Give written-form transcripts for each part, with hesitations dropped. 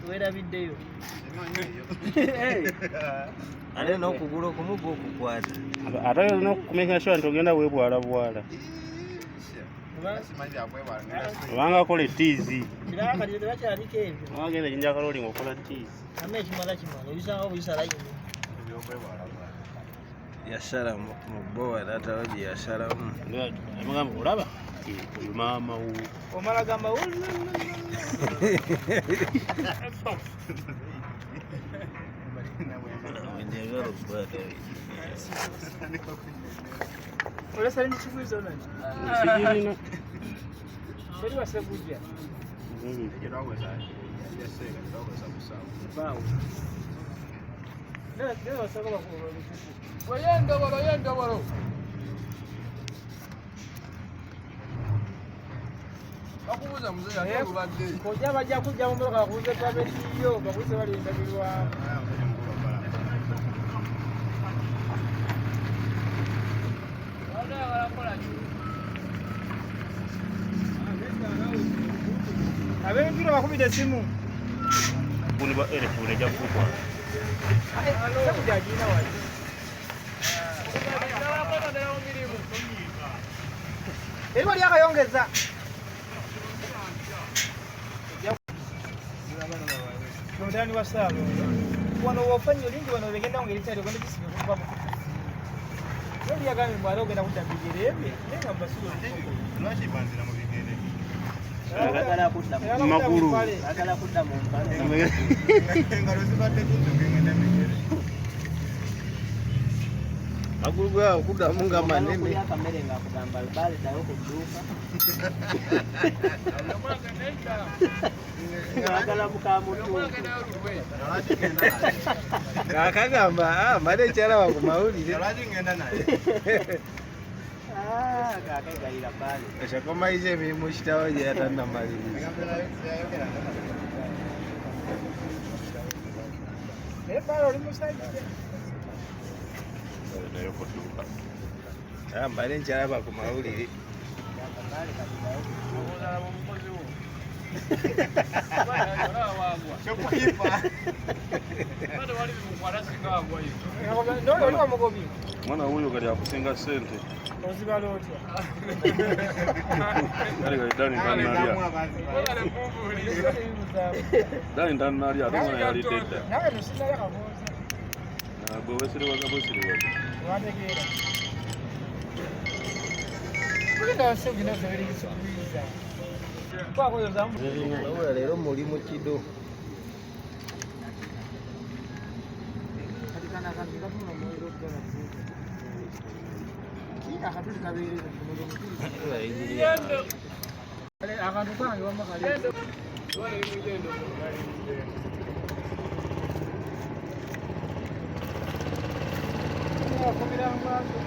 Wera video. Ale no kugulu kumugo okukwata. Ate no kumeka sure ntogenda webwala bwala. Wanga kole tizi. Kiranga lyo bakyalika ebyo. Wagenda jinja kaloli ngokola tizi. Ame ekimala ebisanga obisala nnyo. Yashara mu bowa data waji yashara mu. Amagamba olaba? Mama u. Omala gamba u. Njagalo kwata. Ola sali ndichifuza nani? Sijina. Bali wasekuja. Bawo. Ndio wasaka bakuru. Wayenda baro. Bakubuza muzee yakubadde. Koja bajja kujja mu motoka kuze twabetiyo bakuze bali ndabirwa. Abempira bakubide simu. Kuni ba telefone ja kukwa. Sabu jajina wali. Ebo lyakayongeza. Ndani wasabo. Wano wafanya lingi wano begenda ngelitali kwenda kisibe kuva mu. Ndio yagambe mwalo genda kudambigire ebe. Nenga mbasulo. Lwachi banzira mu bigere. Maguru. Agala kudda mu mpale. Ngalo zibadde kuzungengenda bigere. Maguru ga okudda munga manene. Ya kamera nga kugamba bale dayo kuduka. Agala mukamutu. Akagamba mbade kyala wa kumawulire. Lwachi ngenda naye. Kakagayira bale. Ashakomaize emirimu kitawo gye yatannamaliriza. Bale oli musajja. Nayo kuduka. Mbade nkyalaba ku mawulire. Mwana huyo kali akusinga sente. Ozibala otya? Kali dani nalia. Dani nalia adonga yali teta. Nawe nusina yakaboza. Gwe wesiri waza. Wategera. Kugenda sengina zebiri kisubiza. Kwa koyo zamu. Lero muli mu kido. Katikana kabira tuna moyo kwa. Kila kabiri kabiri kumodo. Yendo. Ale akantu kange wamakali. Yendo. Wale ngendo. Komira mwanzo.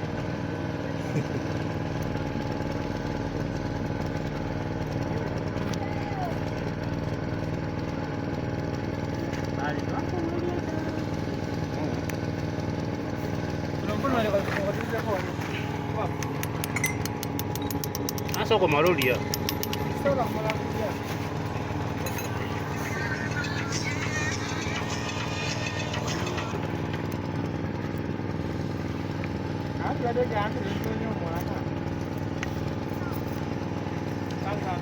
Asa kwa maloli ya. Sasa maloli ya. Ada jangan itu mwana. Sasa.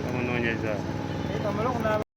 Kama naonyesha. Kama leo